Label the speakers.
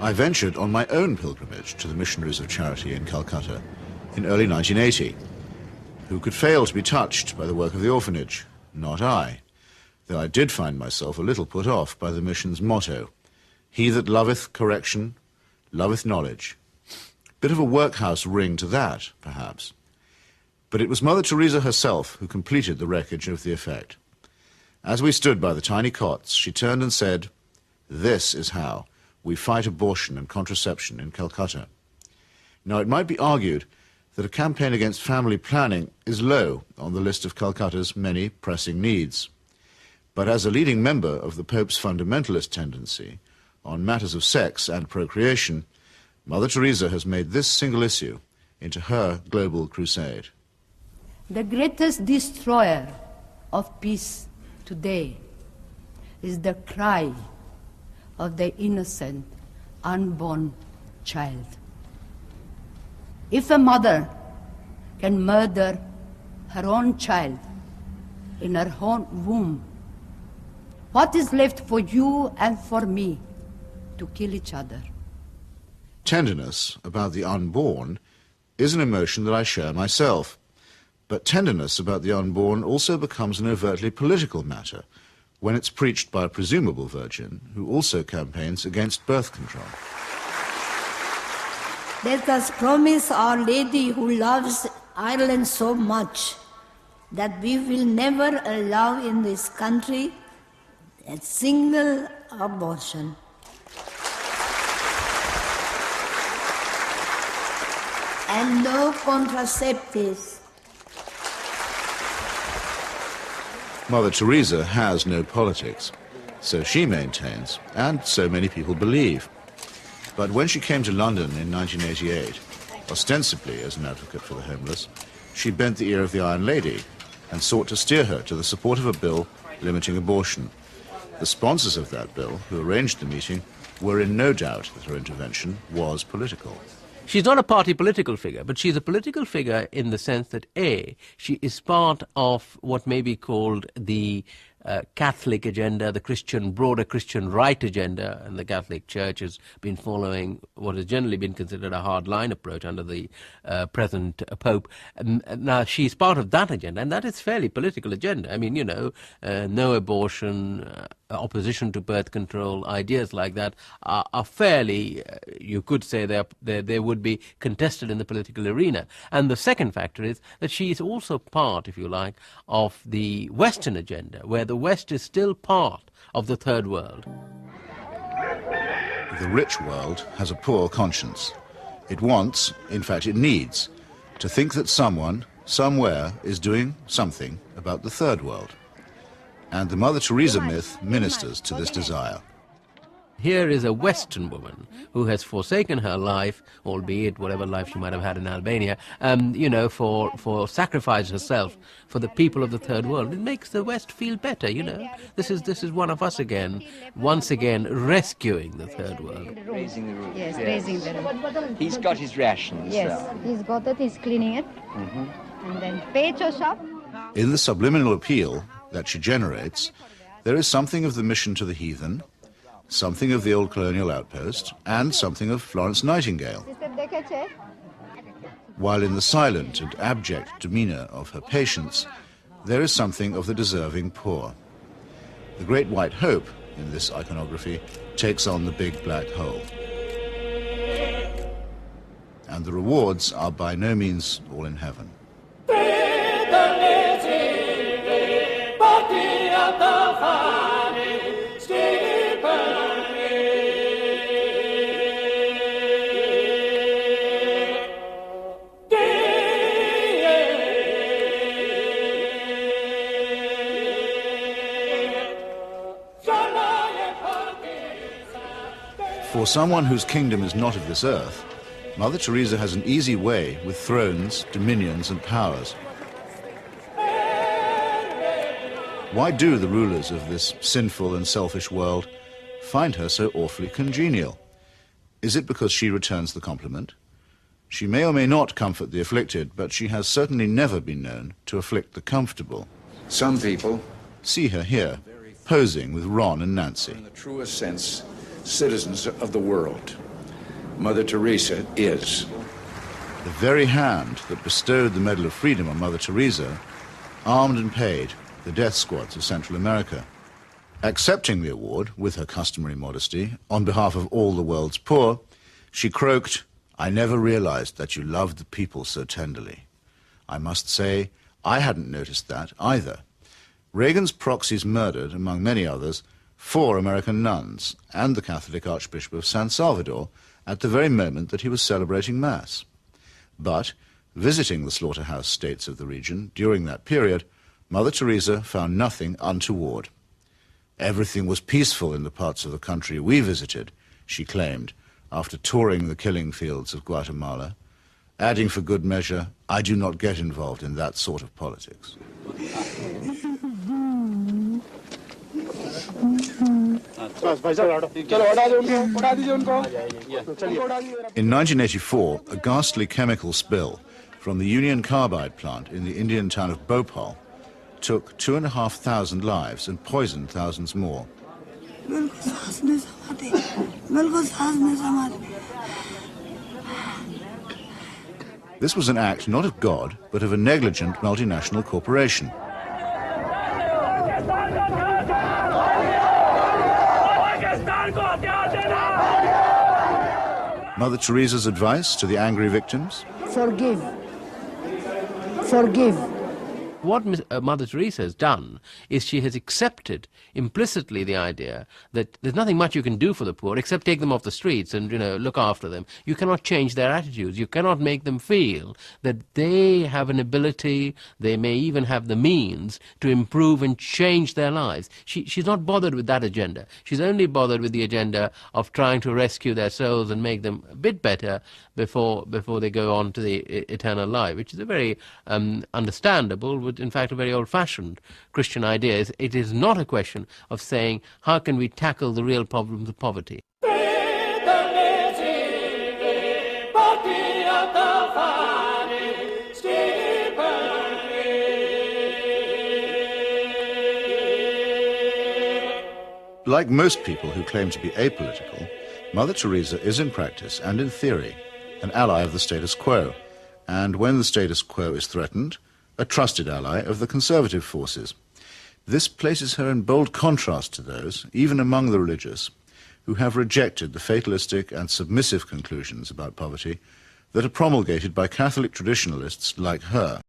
Speaker 1: I ventured on my own pilgrimage to the Missionaries of Charity in Calcutta in early 1980. Who could fail to be touched by the work of the orphanage? Not I, though I did find myself a little put off by the mission's motto, "He that loveth correction, loveth knowledge." Bit of a workhouse ring to that, perhaps. But it was Mother Teresa herself who completed the wreckage of the effect. As we stood by the tiny cots, she turned and said, "This is how we fight abortion and contraception in Calcutta." Now, it might be argued that a campaign against family planning is low on the list of Calcutta's many pressing needs. But as a leading member of the Pope's fundamentalist tendency on matters of sex and procreation, Mother Teresa has made this single issue into her global crusade.
Speaker 2: The greatest destroyer of peace today is the cry of the innocent, unborn child. If a mother can murder her own child in her own womb, what is left for you and for me to kill each other?
Speaker 1: Tenderness about the unborn is an emotion that I share myself. But tenderness about the unborn also becomes an overtly political matter when it's preached by a presumable virgin who also campaigns against birth control.
Speaker 3: Let us promise Our Lady who loves Ireland so much that we will never allow in this country a single abortion. And no contraceptives.
Speaker 1: Mother Teresa has no politics, so she maintains, and so many people believe. But when she came to London in 1988, ostensibly as an advocate for the homeless, she bent the ear of the Iron Lady and sought to steer her to the support of a bill limiting abortion. The sponsors of that bill, who arranged the meeting, were in no doubt that her intervention was political.
Speaker 4: She's not a party political figure, but she's a political figure in the sense that, A, she is part of what may be called the Catholic agenda, the broader Christian right agenda, and the Catholic Church has been following what has generally been considered a hard-line approach under the present Pope. Now, she's part of that agenda, and that is fairly political agenda. I mean, you know, no abortion, opposition to birth control, ideas like that are fairly, you could say they would be contested in the political arena. And the second factor is that she is also part, if you like, of the Western agenda, where the West is still part of the third world.
Speaker 1: The rich world has a poor conscience. It wants, in fact it needs, to think that someone, somewhere, is doing something about the third world. And the Mother Teresa myth ministers to this desire.
Speaker 4: Here is a Western woman who has forsaken her life, albeit whatever life she might have had in Albania, you know, for sacrifice herself for the people of the third world. It makes the West feel better, you know. This is one of us again, once again rescuing the third world.
Speaker 5: Raising the roof.
Speaker 6: Yes, raising the roof.
Speaker 5: He's got his rations.
Speaker 6: Yes, he's got it, he's cleaning it. And then pecho shop.
Speaker 1: In the subliminal appeal that she generates, there is something of the mission to the heathen, something of the old colonial outpost, and something of Florence Nightingale. While in the silent and abject demeanour of her patients, there is something of the deserving poor. The great white hope in this iconography takes on the big black hole. And the rewards are by no means all in heaven. For someone whose kingdom is not of this earth, Mother Teresa has an easy way with thrones, dominions, and powers. Why do the rulers of this sinful and selfish world find her so awfully congenial? Is it because she returns the compliment? She may or may not comfort the afflicted, but she has certainly never been known to afflict the comfortable.
Speaker 7: Some people
Speaker 1: see her here, posing with Ron and Nancy.
Speaker 7: In the truest sense, citizens of the world.
Speaker 5: Mother Teresa is.
Speaker 1: The very hand that bestowed the Medal of Freedom on Mother Teresa armed and paid the death squads of Central America. Accepting the award, with her customary modesty, on behalf of all the world's poor, she croaked, "I never realized that you loved the people so tenderly." I must say, I hadn't noticed that either. Reagan's proxies murdered, among many others, 4 American nuns and the Catholic Archbishop of San Salvador at the very moment that he was celebrating Mass. But, visiting the slaughterhouse states of the region during that period, Mother Teresa found nothing untoward. Everything was peaceful in the parts of the country we visited, she claimed, after touring the killing fields of Guatemala, adding for good measure, "I do not get involved in that sort of politics." In 1984, a ghastly chemical spill from the Union Carbide plant in the Indian town of Bhopal took 2,500 lives and poisoned thousands more. This was an act not of God, but of a negligent multinational corporation. Mother Teresa's advice to the angry victims?
Speaker 2: Forgive. Forgive.
Speaker 4: What Mother Teresa has done is she has accepted implicitly the idea that there's nothing much you can do for the poor except take them off the streets and, look after them. You cannot change their attitudes. You cannot make them feel that they have an ability, they may even have the means to improve and change their lives. She's not bothered with that agenda. She's only bothered with the agenda of trying to rescue their souls and make them a bit better before they go on to the eternal life, which is a very understandable, but in fact a very old-fashioned Christian idea. It is not a question of saying, how can we tackle the real problems of poverty?
Speaker 1: Like most people who claim to be apolitical, Mother Teresa is in practice and in theory an ally of the status quo, and when the status quo is threatened, a trusted ally of the conservative forces. This places her in bold contrast to those, even among the religious, who have rejected the fatalistic and submissive conclusions about poverty that are promulgated by Catholic traditionalists like her.